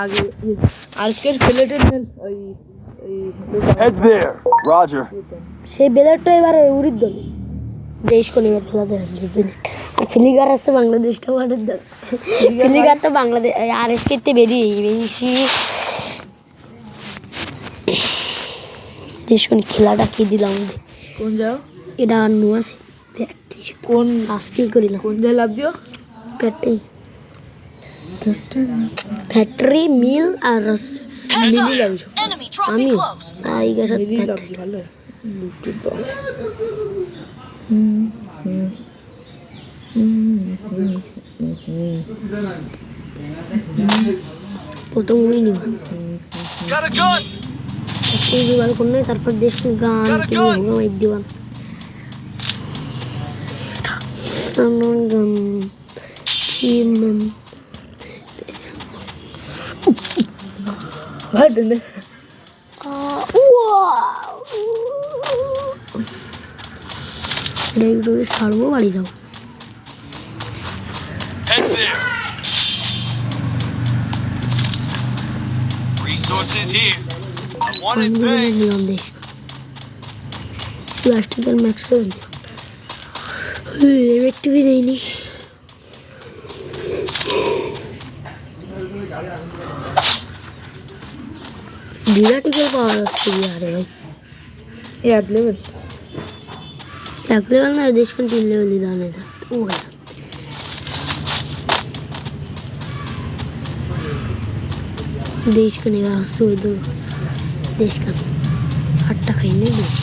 আগে আজকের প্লেটের ওই Head there, Roger. সেই বেলারটা এবার উড়ির দল দেশ কোন এবার খেলাতে হবে আর ফিলিগার আছে বাংলাদেশটা ওয়ার্ডের দল ফিলিগার তো বাংলাদেশ আর এসকেতে বেরিয়ে বেশি দেশ কোন খেলাটা কি দিলাম কোন যাও এটা নো আছে দেখতেছি কোন আজকেল করিলাম কোন জায়গায় লাভ দিও পেটে ফ্যাক্টরি মিল আর মিলি লাভছো আমি আই গেছে মিলি লাভছি ভালো লুটুট দাও প্রথম উনি নিব Got a gun. একটু জোগাড় করলে তারপর দেশ গান কিনে হোগা মাইক দিবান সামন গান কিমন ভাট দে এটা একটু ছাড়বো বাড়ি যাও Head there. Resources here. I wanted things. দিলাম দেশ প্লাস্টিকের ম্যাক্সিমাম একটু দেয়নি বিরাটিকেল পাওয়া যাচ্ছে আরে ভাই এক লেভেল এক লেভেল না দেশ কোন 3 লেভেলই দাম এটা ও देश का निगाह सोई दो देश का आटा खाइने देश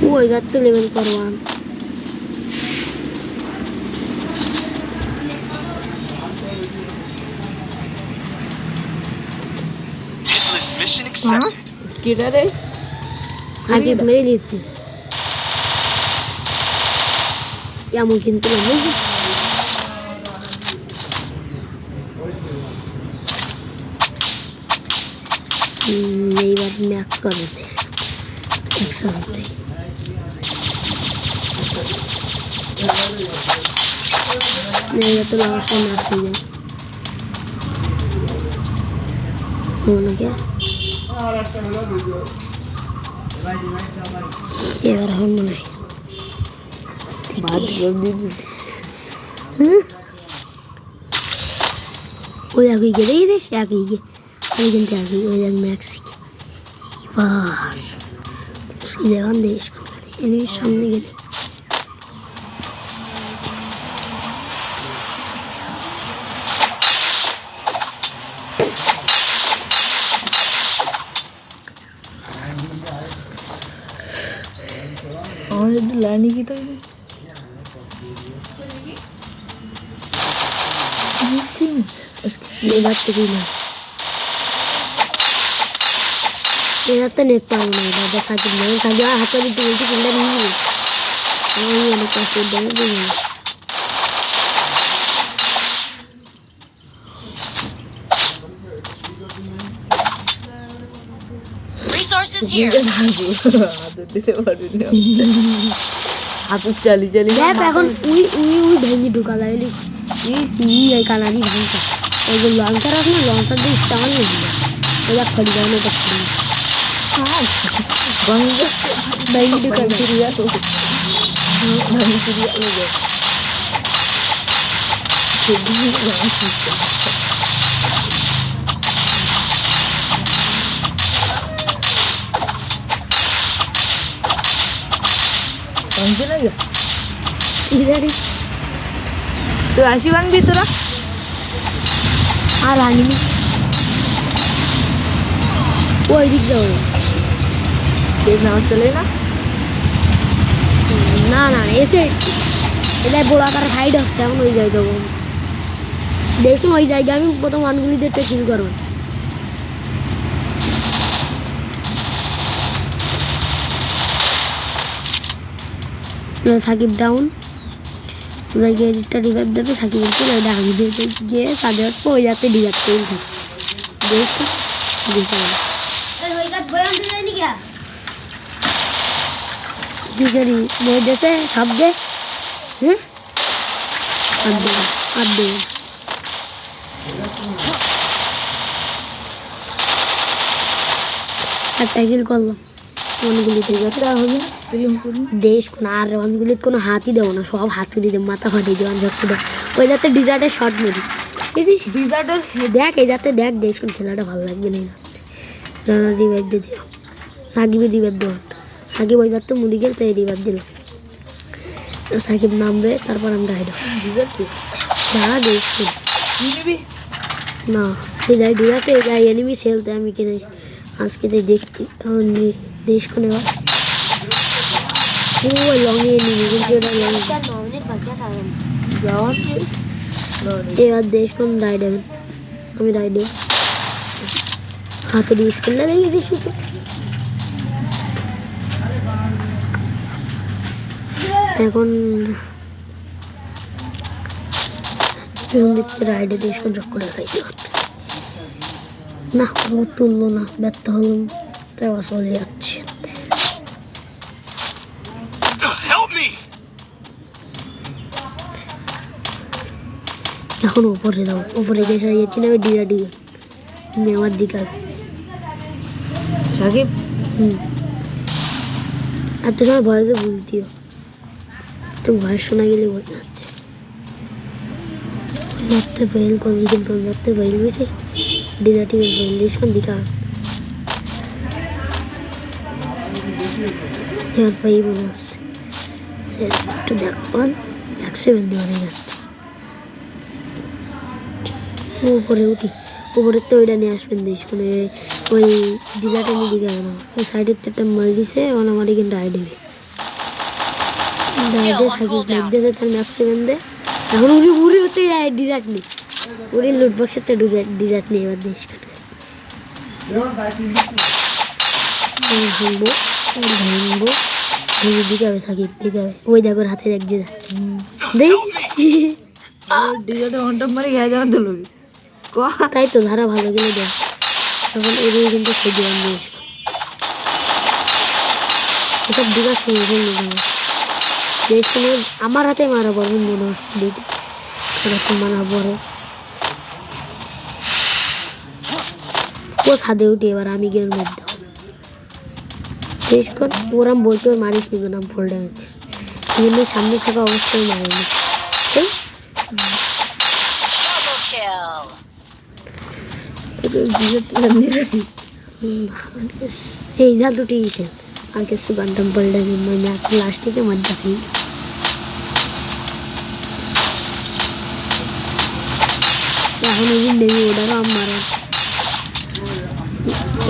वो इधर तो लेवल करवान Mission accepted. কিরা রে साकिब मेरे लिए चीज या मुमकिन तो नहीं नई बार मैक कर दे एक साथ नहीं तो लास्ट में मैच हो जाए होना क्या এবার এখন মনে হয় ভাত জলদি ওই আগে গেলে দেশ আগে গিয়ে ওই কিন্তু আগে ওই দেখ মেক্সিকো এবার সিলেবান দেশ এনিমির সামনে গেলে और लानी की तो ये बात तो नहीं ये तो नेट पर नहीं दादा साकिब नहीं खाली हाथ में तो बोलती किंडा नहीं है और ये लोग कैसे दे देंगे Resources here. আদর দিতে পারবি না আদর চালি চালি দেখ এখন উই ভেঙে ঢুকা লাগলি ই এই কানারি ভাঙতা ওই যে লঞ্চার আছে না লঞ্চার দিয়ে টান নিয়ে ওই দেখ খড়ি যাও না দেখ বন্ধ ভেঙে ঢুকা ক্রিয়া তো আমি ক্রিয়া হয়ে যায় ভাঙছে না গা চিড়ারি তো আসি ভাঙবি তোরা আর আনিনি ওই দিক যাও তেজ না চলে না না না এসে এটা গোলাকার হাইট হচ্ছে এখন ওই যাই যাবো দেখুন ওই জায়গা আমি প্রথম আনগুলিদের কিল করবো সাকিব ডাউন ওদেরকে এডিটটা রিভাইভ দেবে থাকি বলতে ওইটা আমি দিয়ে গিয়ে সাদে উঠবো ওই যাতে ডিজার্ট করে থাকি দেখতে দেখতে দিদি বই দেশে সব দে হ্যাঁ আর দে একটা কিল করলাম অনেকগুলি হবে দেশ কোনো আর অনেকগুলি কোনো হাতই দেবো না সব হাত করে দেবো মাথা ফাটিয়ে দেবো ঝক্কি দেবো ওই যাতে ডিজার্টের শর্ট মেরি বুঝি ডিজার্টার দেখ এই যাতে দেখ দেশ কোন খেলাটা ভালো লাগবে না যারা রিভাইভ দিয়ে দিল সাকিবের রিভাইভ দেওয়ার সাকিব ওই যাতে মুড়ি খেলতে রিভাইভ দিল সাকিব নামবে তারপর আমরা হাইড ডিজার্ট দাঁড়া দেশ কি নিবি না সে যাই ডিজার্টে যাই এনিমি খেলতে আমি কিনে আজকে যে দেখতে দেশ কোনে ও লংয়ে এনিমি কিন্তু এটা লং যাওয়ার এবার দেশ কোন রাইড দেবেন আমি রাইড দেব হাতে দিয়ে স্ক্রিনটা দেখি দিস এখন দেখতে রাইডে দেশ কোন চক্কর দেখাই না ও তুললো না ব্যর্থ হলাম তাই চলে যাচ্ছে Help me! এখন উপরে দাও উপরে গেছে যেতে নেবে ডিরা ডিগে নেওয়ার দিকে সাকিব এত সময় ভয়েসে বলতিও তো ভয়েস শোনা গেলে বলে যাতে ফেল করে কিন্তু যাতে ফেল গেছে ডিরা ডিগে ফেল দিয়েছে কোন দিকে এবার পাই মনে আসছে একটু দেখবান 170 মানে যাচ্ছে উপরে উঠি উপরের তো ওইটা নিয়ে আসবেন দেশ মানে ওই ডিলাটা নিয়ে দিকে না ওই সাইডের তো একটা মাল দিছে ওখানে আমার এখানে রাইড হবে রাইডে সাইকেল লাগতেছে তার ম্যাক্সিমাম দে এখন উড়ি উড়ি হতে যায় ডিজার্ট নেই উড়ি লুটবক্সের তো ডিজার্ট নেই এবার দেশ কাটে ভাঙবো ভাঙবো ভেঙে দিকে হবে সাকিব দিকে হবে ওই দেখো হাতে দেখ যে দেখি ডিজার্টে অনটাপ মারি গায়ে যাওয়ার তো লোক তাই তো ধারা ভালো গেলে দেখ তখন এদিকে কিন্তু খেয়ে দিলাম বেশ এসব দিঘার সঙ্গে দেশ কোনো আমার হাতে মারা পড়বে মনে হচ্ছে দেখি হাতে মারা পড়ে ও ছাদে উঠি এবার আমি গিয়ে মেরে দাও বেশ কর ওরাম বলতে ওর মারিস নি নাম ফোল্ড হয়েছিস কিন্তু সামনে থাকা অবস্থায় মারিনি ঠিক Double kill. এই যা দুটি ইসেন আর কিছু গান্ডাম পাল্টা মানে আসলে লাস্ট থেকে মার দেখাই এখন ওই নেমে ওটারও আম মারা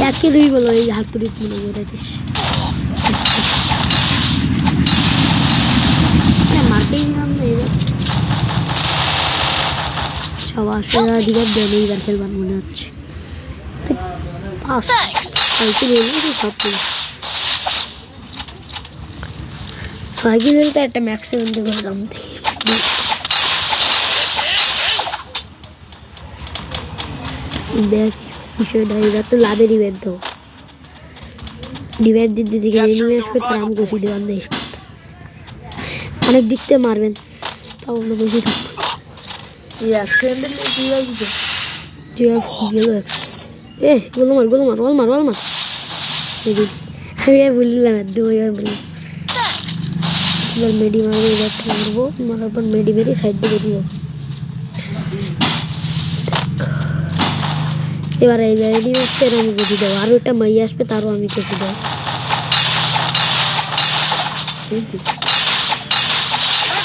একে দুই বলো এই হাত তুলি মনে করে রাখিস মারতেই দিলাম না এবার সব আসলে দিবার দেন এইবার খেলবার মনে হচ্ছে Thanks. সাইকেল তো একটা ম্যাক্সিমাম দিয়ে করলাম দেখ বিষয়টা এবার তো লাভের রিভাইভ দেবো রিভাইভ দিতে দিকে এনিমি আসবে তার আমি ঘুষি দেওয়ার দেশ অনেক দিক থেকে মারবেন তাও আমরা বেশি থাকবো এই অ্যাক্সিডেন্টে কি লাগছে গেল গোলমার ওয়ালমার আমি বললাম একদম ওইভাবে বললাম Thanks. এবার মেডি মারবো এবার মারবো মারার পর মেডি মেরে সাইড দিয়ে বেরিয়ে যাবো এবার এই রেডি আসবে আমি বুঝি দেবো আর ওটা মাই আসবে তারও আমি কেটে দেবো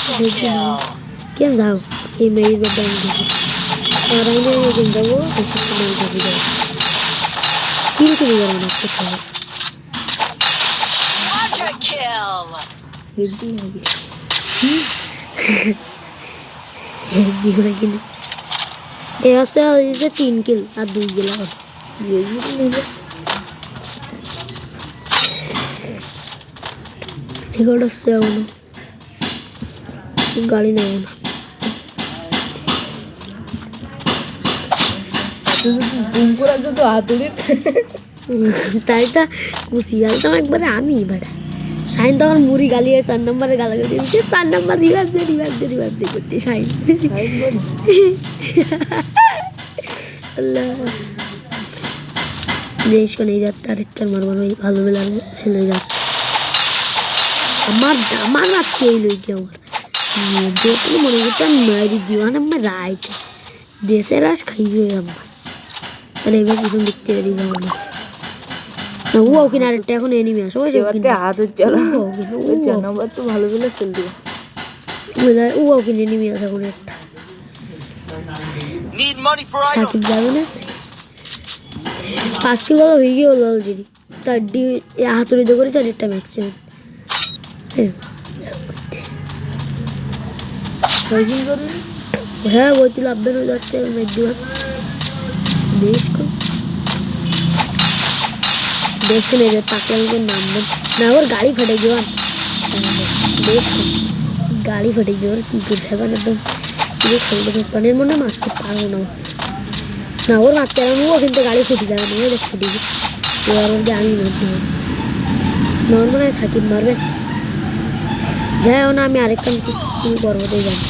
Triple kill. কেন যাও এই মেয়ের ব্যাপারে আমি দেখি আর আমি এরকম যাবো বেশি আমি কেটে দেবো কিল করে যাবো না করতে হবে Quadra kill. হেভি লাগে বিমা কিনে এ হচ্ছে 3 কিল আর 2 কিল আর রেকর্ড হচ্ছে এখনো গাড়ি নেবো না। জুম করার জন্য হাতুড়িতে তাই তো খুশি গেলাম একবারে আমি বেটা। শাইন তখন মুড়ি গালিয়ে 4 নম্বরে গালাগালি দিচ্ছে, 4 নম্বর রিভাইভ দে করতে শাইন। আল্লাহ দেশ को नहीं जाता আরেকটার মারবার ওই ভালো বেলার ছেলে যা আমার রাখতে এই লইতে আমার দেখলে মনে করতে মারি দিওয়ান আমার রাইট দেশের আস খাইছে আমার। তাহলে এবার পিছন দেখতে পারি যাও না ও কিনা আরেকটা এখন এনিমি আসো ওই এবারতে হাত উজ্জ্বল ওই জানাবার তো ভালো বেলা সেল দিব ও কিনা এনিমি আসে এখন একটা Need money for item. Shakib যাবে না 5 কিলো হয়ে গিয়ে হলো অলরেডি তার ডি হাতুড়ি দিয়ে করেছে আরেকটা ম্যাক্সিমাম। কয়দিন করে হ্যাঁ বলছি লাভবে না যাচ্ছে মেদিবাদ দেশ को দেখছে না যে তাকে নাম না ওর গাড়ি ফেটে যাওয়ার দেশ को গাড়ি ফেটে যাওয়ার কি করে হবে না একদম পুরো খেলতে পানের মনে মারতে পারবো না না ওর মারতে পারবো ও কিন্তু গাড়ি ফুটে যাবে না দেখ ফুটে গিয়ে এবার ওর যে আমি মারতে হবে নর্মাল সাকিব মারবে যাই না আমি আরেকটা তুমি পর্বতেই যাবো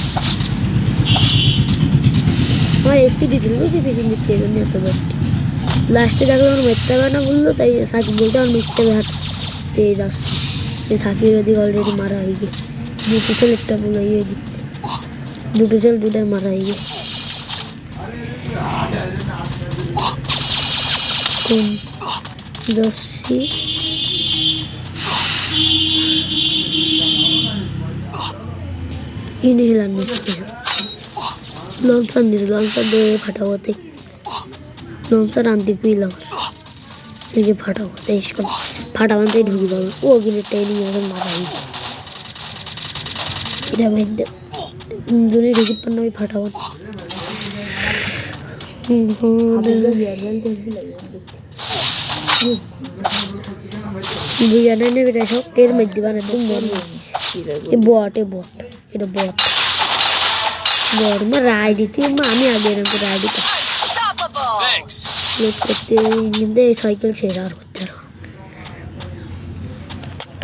আমার এসপি দিয়েছিল বুঝছি পিছন দিক থেকে এত বার লাস্টে দেখলো আমার মিথ্যা হবে না বললো তাই সাকিব বলতে আমার মিথ্যা হবে হাত তেজ আসছে সাকিবের ওদিকে অলরেডি মারা হয়ে গিয়ে দুটো ছেলে একটা বলে ইয়ে দিতে দুটো ছেলে দুটার মারা হয়ে গিয়ে কোন দশি ইনি হিলান নিচ্ছে লঞ্চার নিয়ে লঞ্চার দিয়ে ফাটাবোতে লঞ্চার আনতে কুইলাম এদিকে ফাটাবোতে স্কুল ফাটাবানতেই ঢুকি পাবো ও কিন্তু ট্রেনিং এখন মারা হয়েছে এটা ভাইতে জনে ঢুকি পান ওই ফাটাবান বুঝা নাই না বেটা সব এর মধ্যে বান একদম বট এটা বট বট মা রায় দিতে মা আমি আগে এরকম রায় দিতাম Unstoppable. Thanks. লোক করতে কিন্তু এই সাইকেল শেষ আর করতে পারবো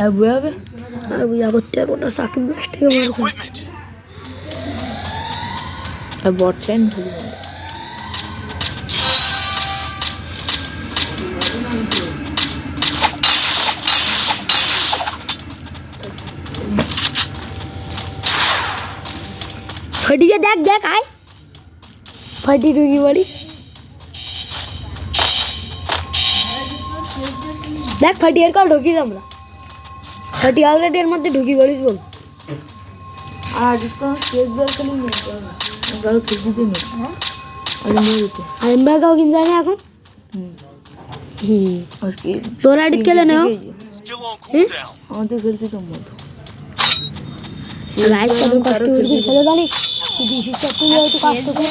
আর বুঝাবে আর বুঝা করতে পারবো না সাকিব লাস্ট থেকে Need মারবে equipment. আর বট চাইন ভুল ফটিকে দেখ আয় ফটি ঢুকি পড়িস দেখ ফটি এর কল ঢুকি আমরা ফটি অলরেডি এর মধ্যে ঢুকি পড়িস বল আর তো কেক বের করে নিতে হবে গাড়ি খেতে দিতে নেই আর মেরুতে আর এমবাগাও কিন জানে এখন আজকে তোরা এডিট খেলে নাও Still on cooldown. আমাদের খেলতে কেমন তো রাইট কত কষ্ট করে খেলে জানিস তুই ডিসিটা তুই হয়তো কষ্ট করে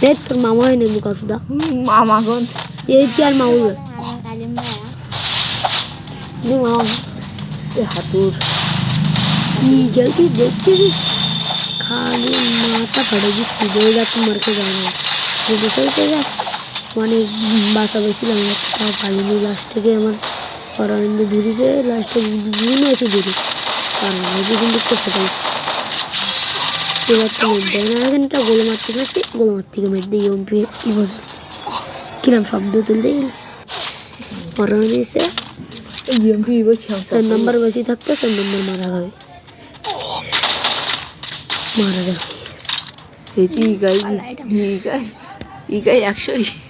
এই তোর মামা হয় নেবু কাসুদা মামাগঞ্জ এই কি আর মাউল হাতুর কি জলদি দেখছিস খালি মাথা ফাটেছি সিধে যাচ্ছে মারকে যায় না যদি চলতে যা মানে বাসা বেশিলাম তাও পালিনি লাস্ট থেকে আমার অরবিন্দ ধুরিতে লাস্টে দুদিনও এসে ধরি কারণ ওই কিন্তু একটু ফেটাই এবার তো মেঘ দেয় না এখানটা গোলো মারতে পারছি গোলো মার থেকে মেঘ দিয়ে এমপি বসে কিরম শব্দ তুলতে গেলে অরবিন্দ এসে ইএমপি বলছি 4 নম্বর বেশি থাকতে 4 নম্বর মারা যাবে মারা যাবে এই গাই 100